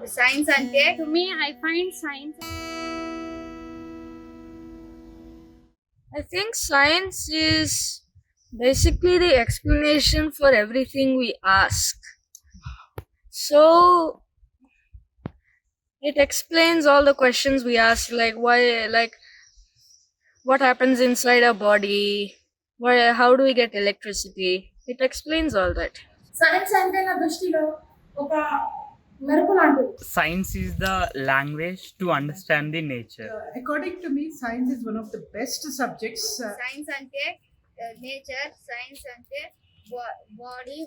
Science ante To me, I find science. I think science is basically the explanation for everything we ask. So it explains all the questions we ask, like why, like what happens inside our body, why, how do we get electricity? It explains all that. Science అంటే నా దృష్టిలో ఒక మెరుపు లాంటిది. Science is the language to understand the nature. According to me, science is one of the best subjects. Science అంటే nature, science అంటే body,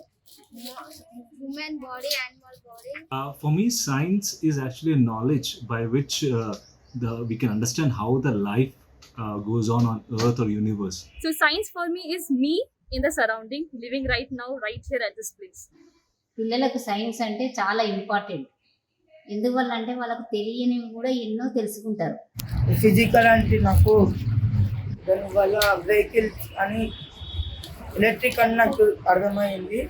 human body, animal body. For me, science is actually a knowledge by which we can understand how the life goes on Earth or universe. So science for me is me in the surrounding, living right now, right here at this place. పిల్లలకు science అంటే చాలా important. ఎందువల్ల అంటే వాళ్ళకు తెలియనివి కూడా ఎన్నో తెలుసుకుంటారు. ఫిజికల్ అంటే నాకు దానివల్ల వెహికల్స్ అని ఎలక్ట్రిక్ అని నాకు అర్థమైంది.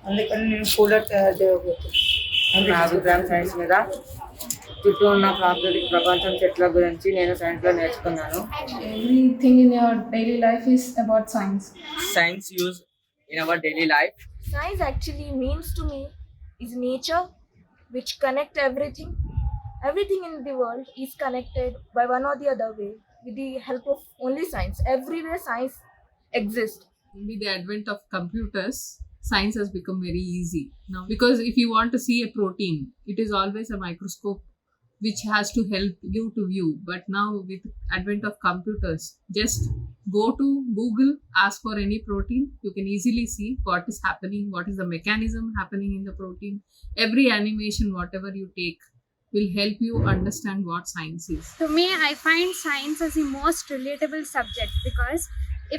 అందుకని నేను కూలర్ తయారు చేయబోతున్నాను. నా అభిప్రాయం సైన్స్ మీద. చుట్టూ ఉన్న ప్రపంచం చెట్ల గురించి నేను సైన్స్లో నేర్చుకున్నాను. Everything in your daily life is about science. Science used in our daily life. Science actually means to me is nature which connect everything. Everything in the world is connected by one or the other way with the help of only science. Everywhere science exists. With the advent of computers, science has become very easy now, because if you want to see a protein, it is always a microscope which has to help you to view. But now with advent of computers, just go to Google, ask for any protein, you can easily see what is happening, what is the mechanism happening in the protein. Every animation, whatever you take, will help you understand what science is. To me, I find science as the most relatable subject because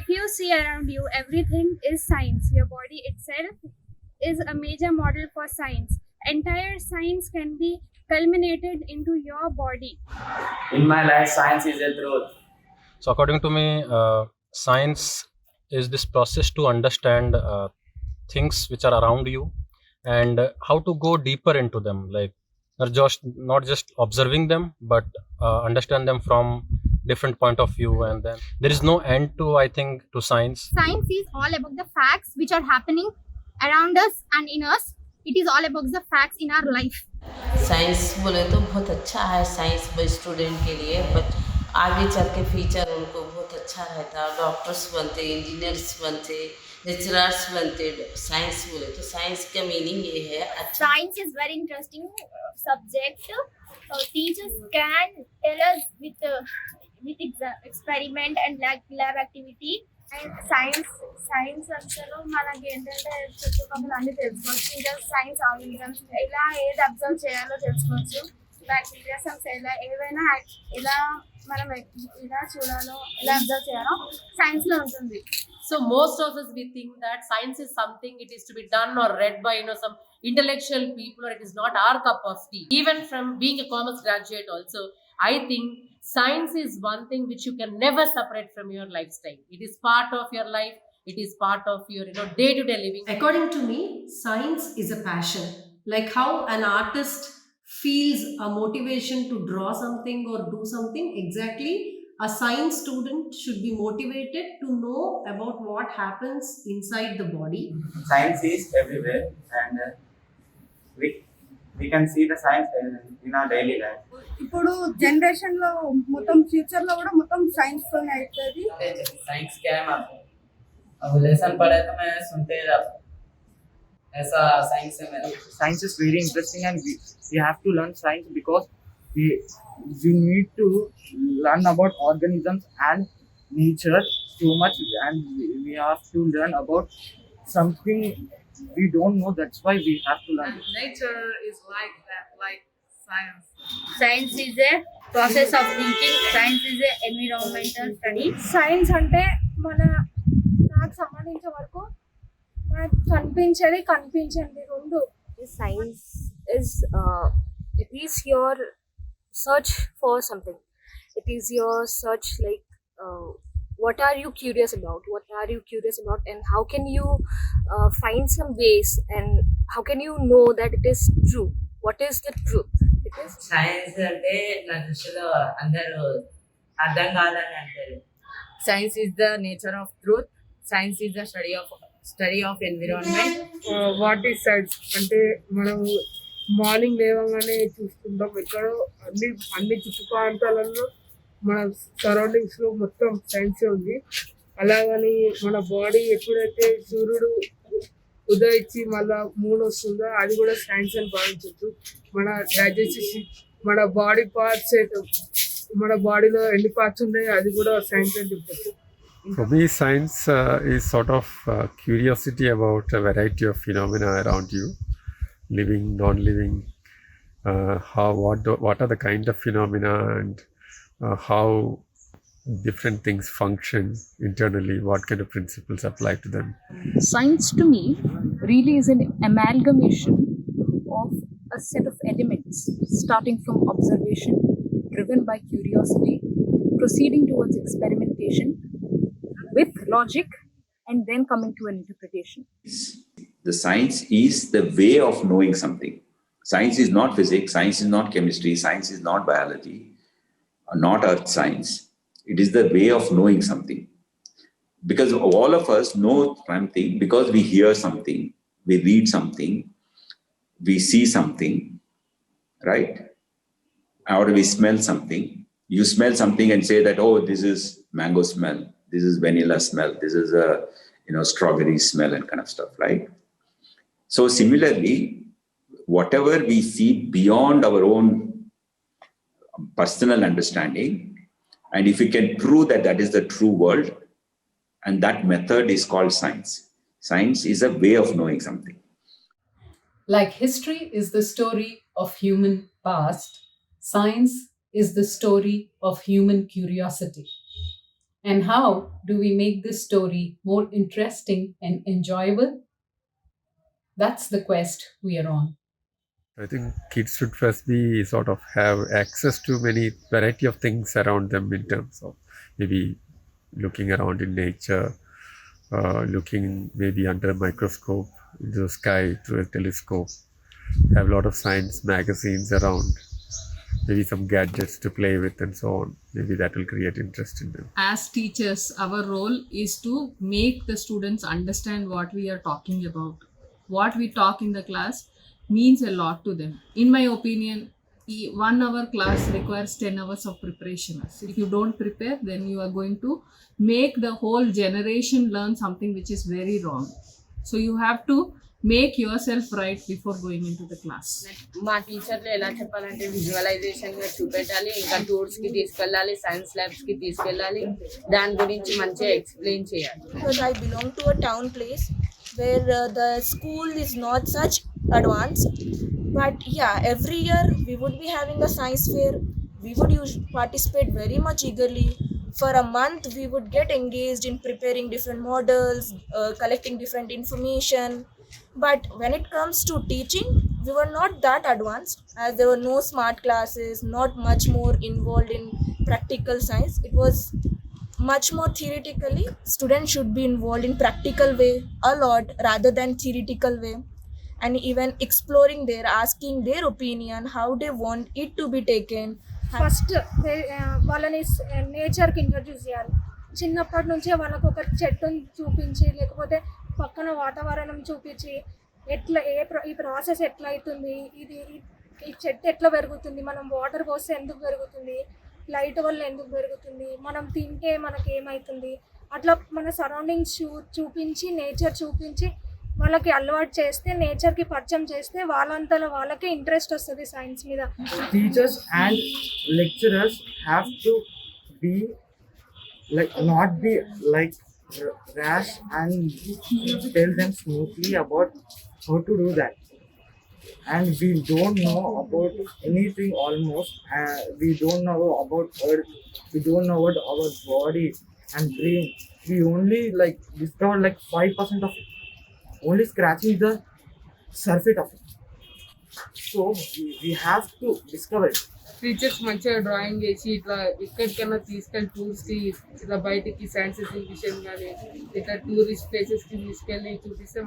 if you see around you, everything is science. Your body itself is a major model for science. Entire science can be culminated into your body. In my life, science is a truth. So, according to me, science is this process to understand things which are around you and how to go deeper into them, like not just observing them, but understand them from different point of view. And then there is no end to, I think, to science. Science is all about the facts which are happening around us and in us. It is all about the facts in our life. Science बोले तो बहुत अच्छा है science student के लिए, but आगे चल के फ्यूचर उनको बहुत अच्छा रहता. डॉक्टर्स बनते, इंजीनियर्स बनते, लेक्चरर्स बनते. साइंस बोले तो साइंस का मीनिंग ये है अच्छा. Science is very interesting subject. Teachers can tell us with experiment and lab activity. Science అంటేలో మనకి ఏంటంటే చుట్టుపక్కల అన్ని తెలుసుకోవచ్చు. ఇంకా సైన్స్ ఆర్గానిజమ్స్ ఇలా ఏది అబ్జర్వ్ చేయాలో తెలుసుకోవచ్చు. బ్యాక్టీరియాస్ ఎలా ఏవైనా ఎలా మనం ఇలా చూడాలో ఎలా అబ్జర్వ్ చేయాలో సైన్స్ లో ఉంటుంది. So most of us we think that science is something it is to be done or read by some intellectual people, or it is not our cup of tea. Even from being a commerce graduate also, I think science is one thing which you can never separate from your lifestyle. It is part of your life. It is part of your day-to-day living. According to me, science is a passion. Like how an artist feels a motivation to draw something or do something, exactly a science student should be motivated to know about what happens inside the body. Science is everywhere, and we can see the science in our daily life. ఇప్పుడు generation లో మొత్తం future లో కూడా మొత్తం science తోనే అవుతుంది. Science क्या है आपको? अब लेसन पढ़े तो मैं सुनते ही जाता. ऐसा साइंस है मेरा. Science is very interesting, and we have to learn science because we need to learn about organisms and nature too much, and we have to learn about something we don't know. That's why we have to learn. Nature is like that, like science. Science is a process of thinking. Science is a environmental study. Science అంటే నాకు సంబంధించిన వరకు మనకు కనిపించేది కనిపించండి రెండు. Science is it is your search for something. It is your search, like what are you curious about, and how can you find some ways, and how can you know that it is true, What is the truth? It is science అంటే నా దృష్టిలో అందరూ అర్థం కాదని అంటారు. Science is the nature of truth. Science is the study of environment. What is science అంటే మనం morning లేవగానే చూస్తుంటాం ఎక్కడో అన్ని చుట్టూ ప్రాంతాలలో మన సరౌండింగ్స్ లో మొత్తం సైన్స్ ఉంది. అలాగని మన బాడీ ఎప్పుడైతే సూర్యుడు ఉదయించి మళ్ళా మూడు వస్తుందో అది కూడా సైన్స్ అని భావించవచ్చు. మన డైజెస్టివ్ మన బాడీ పార్ట్స్ మన బాడీలో ఎన్ని పార్ట్స్ ఉన్నాయో అది కూడా సైన్స్ అని చెప్పచ్చు. For me, science is sort of curiosity about a variety of phenomena around you, living, non-living. What are the kind of phenomena and how different things function internally? What kind of principles apply to them? Science to me really is an amalgamation of a set of elements starting from observation, driven by curiosity, proceeding towards experimentation with logic, and then coming to an interpretation. The science is the way of knowing something. Science is not physics, science is not chemistry, science is not biology, not earth science. It is the way of knowing something. Because all of us know something because we hear something, we read something, we see something, right? Or we smell something. You smell something and say that, oh, this is mango smell, this is vanilla smell, this is a strawberry smell and kind of stuff, right? So similarly, whatever we see beyond our own personal understanding, and if we can prove that that is the true world, and that method is called science. Science is a way of knowing something. Like history is the story of human past, science is the story of human curiosity. And how do we make this story more interesting and enjoyable? That's the quest we are on. I think kids should first be sort of have access to many variety of things around them in terms of maybe looking around in nature, looking maybe under a microscope into the sky through a telescope, have a lot of science magazines around, maybe some gadgets to play with and so on. Maybe that will create interest in them. As teachers, our role is to make the students understand what we are talking about. What we talk in the class means a lot to them. In my opinion, 1 hour class requires 10 hours of preparation. If you don't prepare, then you are going to make the whole generation learn something which is very wrong. So you have to make yourself right before going into the class. మా టీచర్లు ఎలా చెప్పాలంటే visualisation గా చూపెట్టాలి, ఇంకా tours కి తీసుకెళ్ళాలి, science labs కి తీసుకెళ్ళాలి, దాని గురించి మంచిగా ఎక్స్ప్లెయిన్ చేయాలి. Because I belong to a town place where the school is not such advanced, but yeah, every year we would be having a science fair. We would participate very much eagerly. For a month we would get engaged in preparing different models, collecting different information. But when it comes to teaching, we were not that advanced, as there were no smart classes, not much more involved in practical science. It was much more theoretically. Students should be involved in practical way a lot rather than theoretical way, and even exploring their asking their opinion, how they want it to be taken. First వాళ్ళని నేచర్కి introduce చేయాలి. చిన్నప్పటి నుంచే వాళ్ళకు ఒక చెట్టుని చూపించి, లేకపోతే పక్కన వాతావరణం చూపించి, ఎట్లా ఈ ప్రాసెస్ ఎట్లా అవుతుంది, ఈ చెట్టు ఎట్లా పెరుగుతుంది, మనం వాటర్ పోస్తే ఎందుకు పెరుగుతుంది, లైట్ వల్ల ఎందుకు పెరుగుతుంది, మనం తింటే మనకి ఏమవుతుంది, అట్లా మన సరౌండింగ్స్ చూపించి, నేచర్ చూపించి వాళ్ళకి అలవాటు చేస్తే, నేచర్కి పరిచయం చేస్తే వాళ్ళంతలో వాళ్ళకే ఇంట్రెస్ట్ వస్తుంది సైన్స్ మీద. Teachers and lecturers have to be not be rash and tell them smoothly about how to do that. And we don't know about anything almost. We don't know about earth, we don't know about our body and brain. We only discovered 5% of it, only scratching the surface of it. So we have to discover it. Teachers మంచిగా drawing వేసి ఇట్లా ఎక్కడికైనా తీసుకెళ్ళి టూర్స్కి ఇట్లా బయటికి science exhibition కానీ ఇట్లా tourist ప్లేసెస్కి తీసుకెళ్ళి చూపిస్తే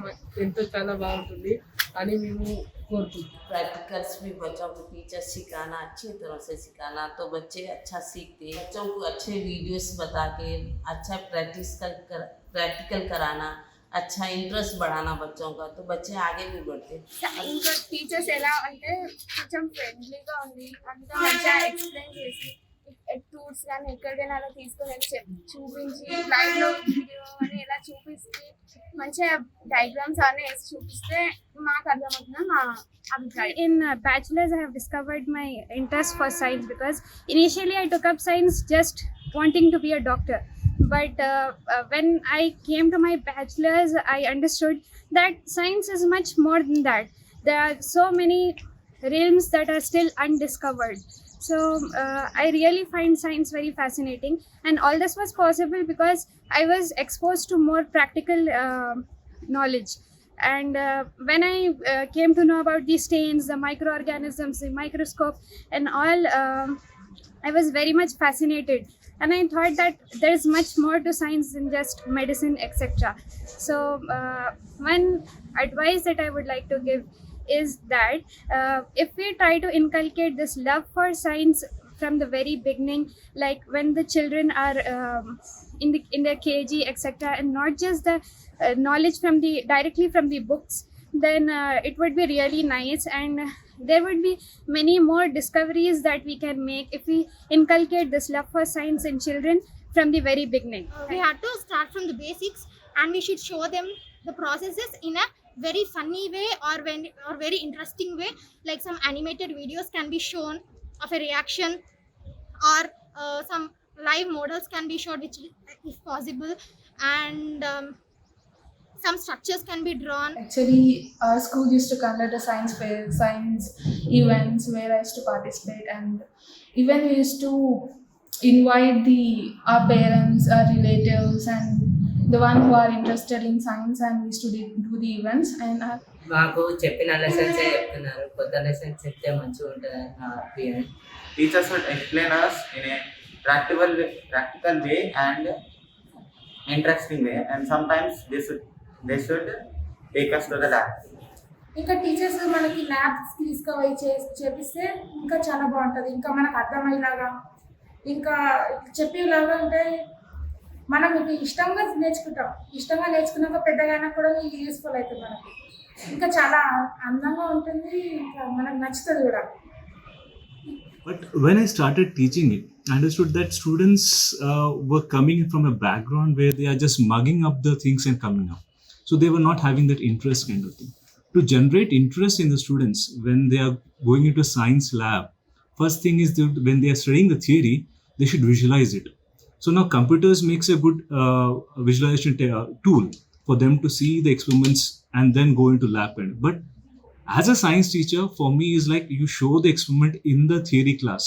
ఎంతో చాలా బాగుంటుంది అని మేము కోరుకుంటున్నాం. प्रैक्टिकल्स भी बच्चों को टीचर सिखाना अच्छी तरह से सिखाना तो बच्चे अच्छा सीखते हैं। बच्चों को अच्छे वीडियोस बता के अच्छा प्रैक्टिकल कराना, अच्छा इंटरेस्ट बढ़ाना बच्चों का, तो बच्चे आगे भी बढ़ते हैं। ఇంకా టీచర్స్ ఎలా అంటే కొంచెం ఫ్రెండ్లీగా ఉంది, అంతా మంచిగా ఎక్స్ప్లెయిన్ చేసి టూర్స్ కానీ ఎక్కడికైనా అలా తీసుకొని చూపించి లైవ్లో వీడియో అని ఎలా చూపిస్తే మంచిగా డయాగ్రామ్స్ అన్నీ వేసి చూపిస్తే మాకు అర్థమవుతుంది మా అభిప్రాయం. In bachelor's, I have discovered my interest for science because initially I took up science just wanting to be a doctor. But when I came to my bachelor's, I understood that science is much more than that. There are so many realms that are still undiscovered. So I really find science very fascinating, and all this was possible because I was exposed to more practical knowledge. And when I came to know about the stains, the microorganisms, the microscope and all, I was very much fascinated, and I thought that there is much more to science than just medicine, etc. So one advice that I would like to give is that if we try to inculcate this love for science from the very beginning, like when the children are in their KG, etc., and not just the knowledge from the directly from the books, then it would be really nice, and there would be many more discoveries that we can make if we inculcate this love for science in children from the very beginning. We have to start from the basics, and we should show them the processes in a very funny way or very interesting way, like some animated videos can be shown of a reaction, or some live models can be showed, which if possible, and some structures can be drawn. Actually, our school used to conduct a science fair, science events where I used to participate, and even we used to invite our parents, our relatives, and the one who are interested in science, and we used to do the events. And మాకు చెప్పిన lessons చెప్తున్నారు, కొత్త lessons చెప్తే మంచిగా ఉంటుంది నా opinion. Teachers should explain us in a practical way and interesting way, and sometimes they should take us to the lab. ఇంకా teachers మనకి ల్యాబ్స్ తీసుకుపోయి చేపిస్తే ఇంకా చాలా బాగుంటుంది, ఇంకా మనకు అర్థమయ్యేలాగా, ఇంకా చెప్పేలాగా ఉంటే మనం ఇది ఇష్టంగా నేర్చుకున్నాక పెద్దగా కూడా ఇది యూస్ఫుల్ అవుతుంది మనకి, ఇంకా చాలా అందంగా ఉంటుంది, ఇంకా మనకు నచ్చుతుంది కూడా. But when I started teaching it, I understood that students were coming from a background where they are just mugging up the things and coming up. So they were not having that interest kind of thing. To generate interest in the students when they are going into science lab, first thing is that when they are studying the theory, they should visualize it. So now computers makes a good visualization tool for them to see the experiments and then go into lab. But as a science teacher, for me is like you show the experiment in the theory class.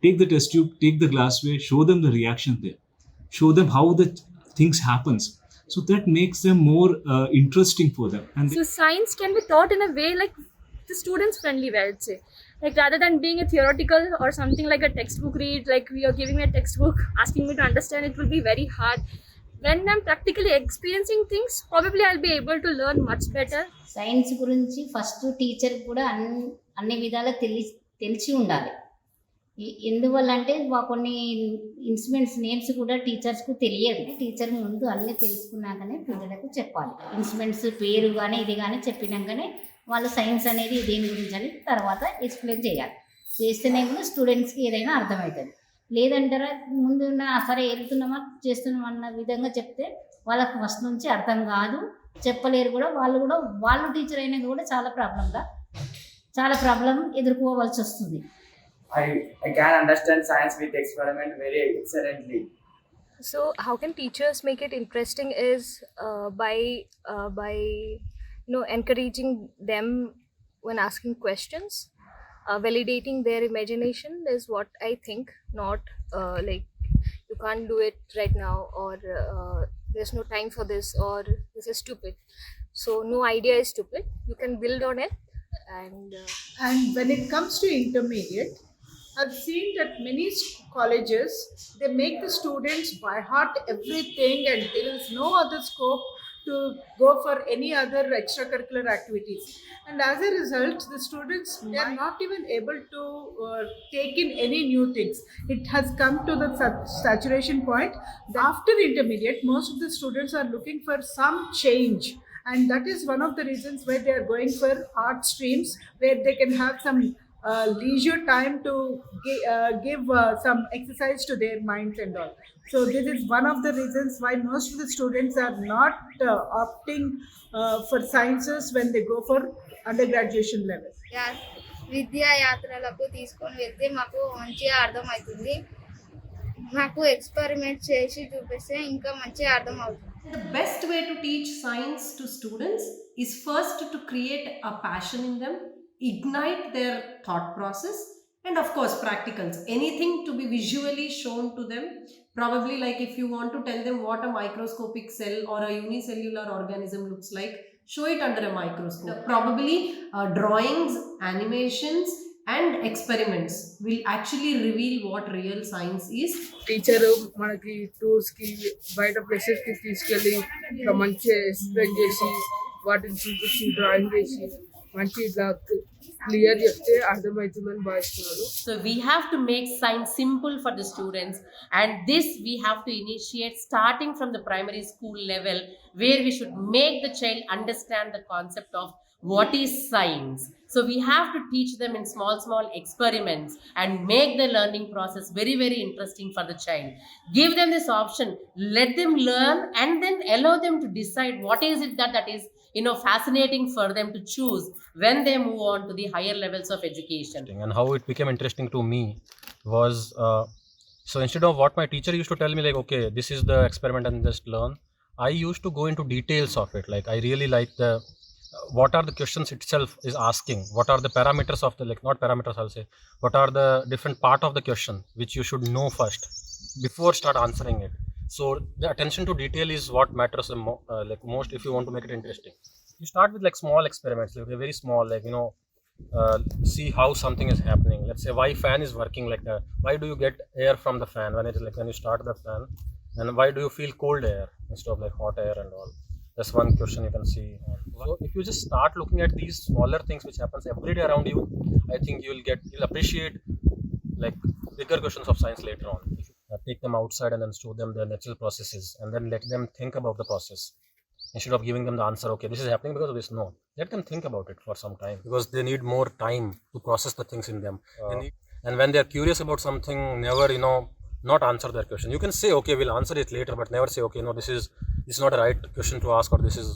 Take the test tube, take the glassware, show them the reaction there. Show them how the things happens. So that makes them more interesting for them. And So science can be taught in a way like the students friendly way, I'd say. Like rather than being a theoretical or something like a textbook read, like we are giving me a textbook, asking me to understand, it will be very hard. When I'm practically experiencing things, probably I'll be able to learn much better. Science గురించి first teacher కూడా అన్ని విధాలా తెలిసి ఉండాలి. ఎందువల్ల అంటే కొన్ని instruments names కూడా టీచర్స్కు తెలియదు. టీచర్ ముందు అన్నీ తెలుసుకున్నాకనే పిల్లలకు చెప్పాలి. ఇన్స్ట్రుమెంట్స్ పేరు కానీ ఇది కానీ చెప్పినాకనే వాళ్ళు సైన్స్ అనేది దేని గురించి అని తర్వాత ఎక్స్ప్లెయిన్ చేయాలి. చేస్తేనే కూడా స్టూడెంట్స్కి ఏదైనా అర్థమవుతుంది. లేదంటారా ముందు సరే వెళ్తున్నామా చేస్తున్నామా అన్న విధంగా చెప్తే వాళ్ళకి ఫస్ట్ నుంచి అర్థం కాదు, చెప్పలేరు కూడా. వాళ్ళు టీచర్ అయినా కూడా చాలా ప్రాబ్లం ఎదుర్కోవాల్సి వస్తుంది. I can understand science with experiment very excellently. So how can teachers make it interesting is by encouraging them when asking questions, validating their imagination is what I think. Not like you can't do it right now, or there's no time for this, or this is stupid. So no idea is stupid. You can build on it. And when it comes to intermediate, I've seen that many colleges, they make the students by heart everything and there is no other scope to go for any other extracurricular activities. And as a result, the students, they are not even able to take in any new things. It has come to the saturation point. After intermediate, most of the students are looking for some change. And that is one of the reasons why they are going for art streams where they can have some leisure time to give some exercise to their minds and all. So this is one of the reasons why most of the students are not opting for sciences when they go for undergraduation level. విద్యా యాత్రలకు తీసుకొని వెళ్తే మాకు మంచిగా అర్థమవుతుంది. మాకు experiment చేసి చూపిస్తే ఇంకా మంచిగా అర్థమవుతుంది. The best way to teach science to students is first to create a passion in them, ignite their thought process, and of course practicals, anything to be visually shown to them. Probably like if you want to tell them what a microscopic cell or a unicellular organism looks like, show it under a microscope. Probably drawings, animations and experiments will actually reveal what real science is. Teacher మనకి tours కి బయట places కి తీసుకెళ్ళి ఇట్లా మంచిగా explain చేసి వాటిని చూపించి డ్రాయింగ్ చేసి మంచి ఇట్లా క్లియర్ చెప్తే అర్థమవుతుందని భావిస్తున్నాను. So we have to make science simple for the students, and this we have to initiate starting from the primary school level, where we should make the child understand the concept of what is science. So we have to teach them in small experiments and make the learning process very, very interesting for the child. Give them this option, let them learn, and then allow them to decide what is it that is fascinating for them to choose when they move on to the higher levels of education. And how it became interesting to me was so instead of what my teacher used to tell me, like, okay, this is the experiment and just learn, I used to go into details of it. Like, I really like the what are the questions itself is asking, what are the parameters of the, like, not parameters, I'll say, what are the different part of the question which you should know first before start answering it. So the attention to detail is what matters like most if you want to make it interesting. You start with like small experiments, like very small, like, see how something is happening. Let's say why fan is working like that. Why do you get air from the fan when it is like when you start the fan, and why do you feel cold air instead of like hot air and all. That's one question you can see. So if you just start looking at these smaller things which happens every day around you, I think you'll appreciate like bigger questions of science later on. Take them outside and then show them the natural processes and then let them think about the process instead of giving them the answer, okay, this is happening because of this. No, let them think about it for some time because they need more time to process the things in them. And when they are curious about something, never not answer their question. You can say, okay, we'll answer it later, but never say, okay, no, this is not a right question to ask, or this is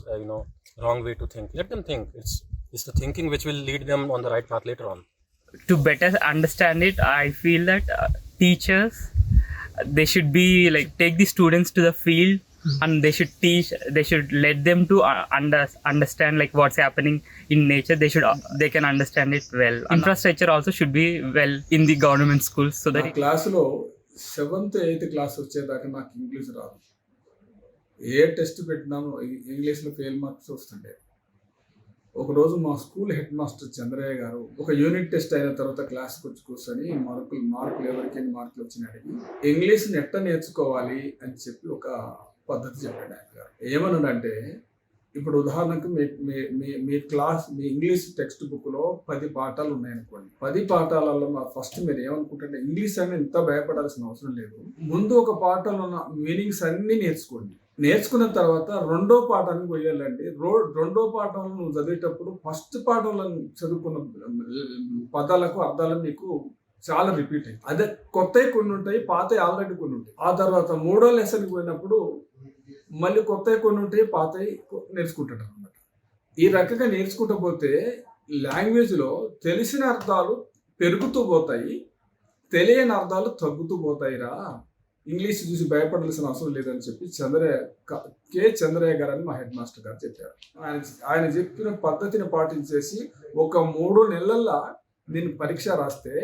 wrong way to think. Let them think. It's the thinking which will lead them on the right path later on. To better understand it, I feel that teachers, they should be like take the students to the field and they should let them to understand like what's happening in nature. They can understand it well. Infrastructure also should be well in the government schools so that class lo 7th 8th class వచ్చేదాకా నాకు English రాదు. ఏ test పెట్టినాను ఇంగ్లీష్లో fail marks వస్తుండే. ఒకరోజు మా school head master Chandraiah గారు ఒక యూనిట్ టెస్ట్ అయిన తర్వాత క్లాస్కి వచ్చి కూర్చొని మార్కులు ఎవరికైనా మార్కులు వచ్చినాయి అడిగి ఇంగ్లీష్ని ఎట్లా నేర్చుకోవాలి అని చెప్పి ఒక పద్ధతి చెప్పాడు ఆయన గారు. ఏమన్నాడంటే, ఇప్పుడు ఉదాహరణకు మీ ఇంగ్లీష్ టెక్స్ట్ బుక్లో 10 పాఠాలు ఉన్నాయనుకోండి. 10 పాఠాలలో ఫస్ట్ మీరు ఏమనుకుంటే ఇంగ్లీష్ అని ఇంత భయపడాల్సిన అవసరం లేదు. ముందు ఒక పాఠంలో ఉన్న మీనింగ్స్ అన్నీ నేర్చుకోండి. నేర్చుకున్న తర్వాత రెండో పాఠానికి పోయాలండి. రెండో పాఠంలో నువ్వు చదివేటప్పుడు ఫస్ట్ పాఠంలో చదువుకున్న పదాలకు అర్థాలు మీకు చాలా రిపీట్ అయ్యి అదే కొత్తవి కొన్ని ఉంటాయి, పాతవి ఆల్రెడీ కొన్ని ఉంటాయి. ఆ తర్వాత మూడో లెసన్కి పోయినప్పుడు మళ్ళీ కొత్తవి కొన్ని ఉంటాయి, పాతవి నేర్చుకుంటాడు అనమాట. ఈ రకంగా నేర్చుకుంటూ పోతే లాంగ్వేజ్లో తెలిసిన అర్థాలు పెరుగుతూ పోతాయి, తెలియని అర్థాలు తగ్గుతూ పోతాయిరా. ఇంగ్లీష్ చూసి భయపడాల్సిన అవసరం లేదని చెప్పి చంద్రయ్య గారు అని మా హెడ్ మాస్టర్ గారు చెప్పారు. ఆయన చెప్పిన పద్ధతిని పాటించేసి ఒక 3 నెలల్లో నేను పరీక్ష రాస్తే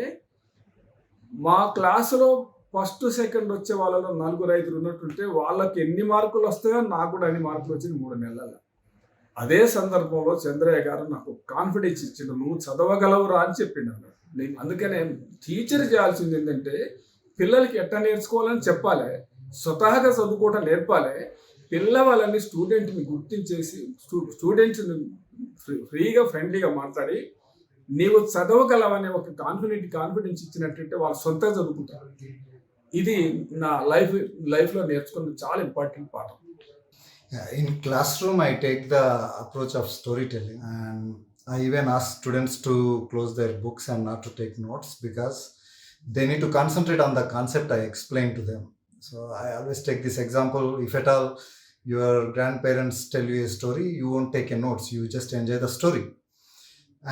మా క్లాసులో ఫస్ట్ సెకండ్ వచ్చే వాళ్ళలో 4-5 ఉన్నట్టుంటే వాళ్ళకి ఎన్ని మార్కులు వస్తాయో నాకు కూడా అన్ని మార్కులు వచ్చింది 3 నెలల్లో. అదే సందర్భంలో చంద్రయ్య గారు నాకు కాన్ఫిడెన్స్ ఇచ్చిండు, నువ్వు చదవగలవురా అని చెప్పిండు. అందుకనే టీచర్ చేయాల్సింది ఏంటంటే పిల్లలకి ఎట్లా నేర్చుకోవాలని చెప్పాలి, స్వతహాగా చదువుకోవటం నేర్పాలి. పిల్లవాళ్ళని స్టూడెంట్ని గుర్తించేసి స్టూడెంట్స్ని ఫ్రీగా ఫ్రెండ్లీగా మాట్లాడి నీవు చదవగలవనే ఒక కాన్ఫిడెన్స్ ఇచ్చినట్టుంటే వాళ్ళు సొంతంగా చదువుకుంటారు. ఇది నా లైఫ్లో నేర్చుకున్న చాలా ఇంపార్టెంట్ పాఠం. In classroom, I take the approach of storytelling, and I even ask students to close their books and not to take notes, because they need to concentrate on the concept I explain to them. So I always take this example: if at all your grandparents tell you a story, you won't take a notes, you just enjoy the story,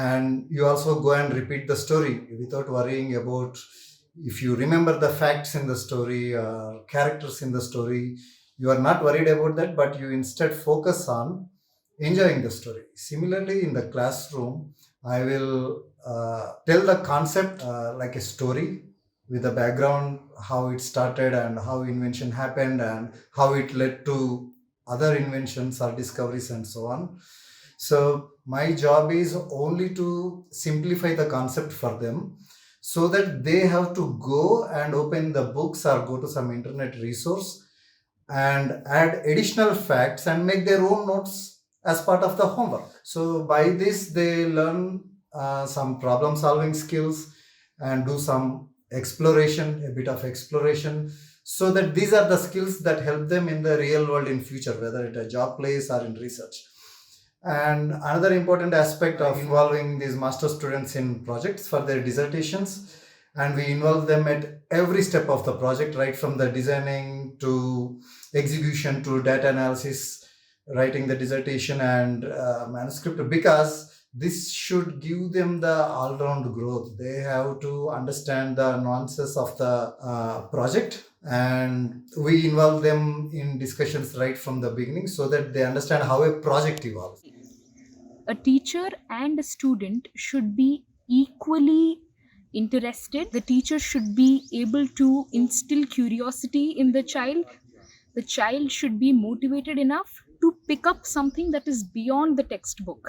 and you also go and repeat the story without worrying about if you remember the facts in the story, characters in the story. You are not worried about that, but you instead focus on enjoying the story. Similarly, in the classroom, I will tell the concept like a story with the background, how it started and how invention happened and how it led to other inventions or discoveries and so on. So my job is only to simplify the concept for them, so that they have to go and open the books or go to some internet resource and add additional facts and make their own notes as part of the homework. So by this they learn some problem solving skills and do some exploration, a bit of exploration, so that these are the skills that help them in the real world in future, whether at a job place or in research. And another important aspect of involving these master students in projects for their dissertations, and we involve them at every step of the project, right from the designing to execution to data analysis, writing the dissertation and manuscript, because this should give them the all-round growth. They have to understand the nuances of the project, and we involve them in discussions right from the beginning so that they understand how a project evolves. A teacher and a student should be equally interested. The teacher should be able to instill curiosity in the child. The child should be motivated enough to pick up something that is beyond the textbook.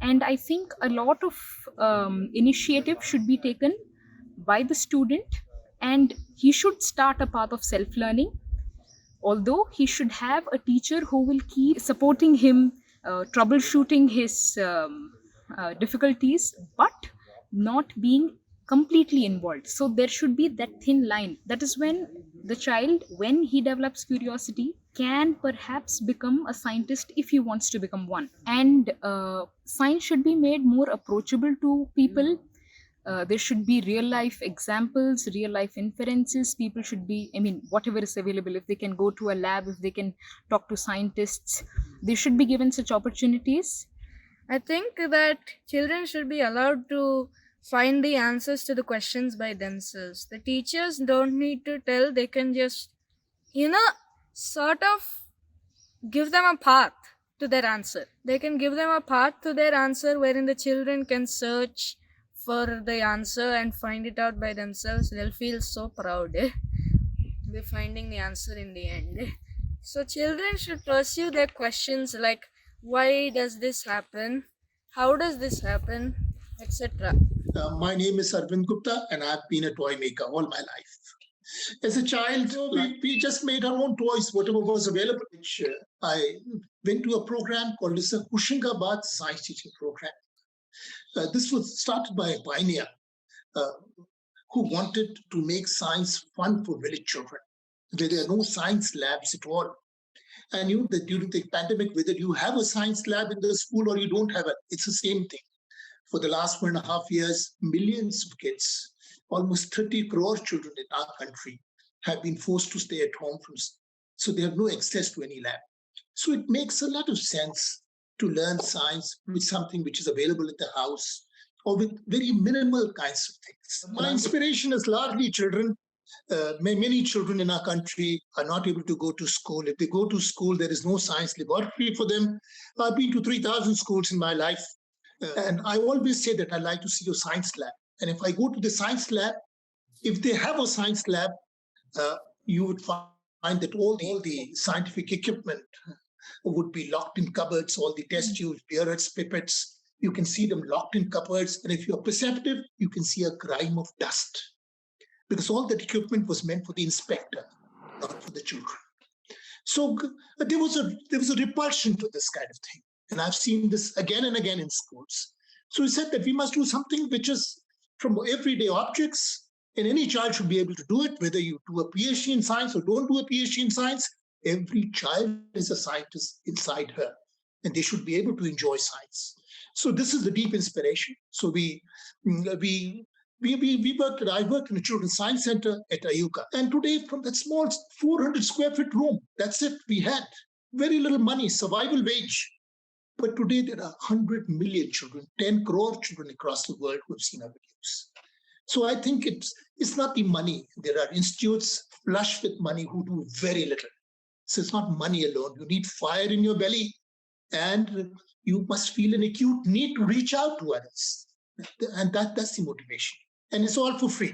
And I think a lot of initiative should be taken by the student, and he should start a path of self-learning, although he should have a teacher who will keep supporting him, troubleshooting his difficulties, but not being completely involved. So there should be that thin line. That is when the child, when he develops curiosity, can perhaps become a scientist if he wants to become one. And science should be made more approachable to people. There should be real life examples, real life inferences. People should be, I mean, whatever is available, if they can go to a lab, if they can talk to scientists, they should be given such opportunities. I think that children should be allowed to find the answers to the questions by themselves. The teachers don't need to tell, they can just, sort of give them a path to their answer. They can give them a path to their answer wherein the children can search for the answer and find it out by themselves. They'll feel so proud. They're finding the answer in the end. So children should pursue their questions like, why does this happen? How does this happen? Etc. My name is Arvind Gupta, and I've been a toy maker all my life. As a child, we just made our own toys, whatever was available. I went to a program called the Kushingabad Science Teaching Program. This was started by a pioneer who wanted to make science fun for village children. There are no science labs at all. I knew that during the pandemic, whether you have a science lab in the school or you don't have it, it's the same thing. For the last 1.5 years, millions of kids, almost 30 crore children in our country, have been forced to stay at home, so they have no access to any lab. So it makes a lot of sense to learn science with something which is available at the house, or with very minimal kinds of things. My inspiration is largely children. Many children in our country are not able to go to school. If they go to school, there is no science laboratory for them. I've been to 3,000 schools in my life. And I always say that I like to see a science lab. And if I go to the science lab, if they have a science lab, you would find that all the scientific equipment would be locked in cupboards, all the test tubes, bearers, pipettes, You can see them locked in cupboards. And if you're perceptive, you can see a grime of dust. Because all that equipment was meant for the inspector, not for the children. So there was a repulsion to this kind of thing. And I've seen this again and again in schools. So we said that we must do something which is from everyday objects, and any child should be able to do it, whether you do a PhD in science or don't do a PhD in science. Every child is a scientist inside her, and they should be able to enjoy science. So this is the deep inspiration. So I worked in a children's science center at Ayuka. And today, from that small 400 square foot room, that's it. We had very little money, survival wage. But today there are 100 million children, 10 crore children across the world who have seen our videos. So I think it's not the money. There are institutes flush with money who do very little. So it's not money alone. You need fire in your belly, and you must feel an acute need to reach out to others. And that's the motivation. And it's all for free.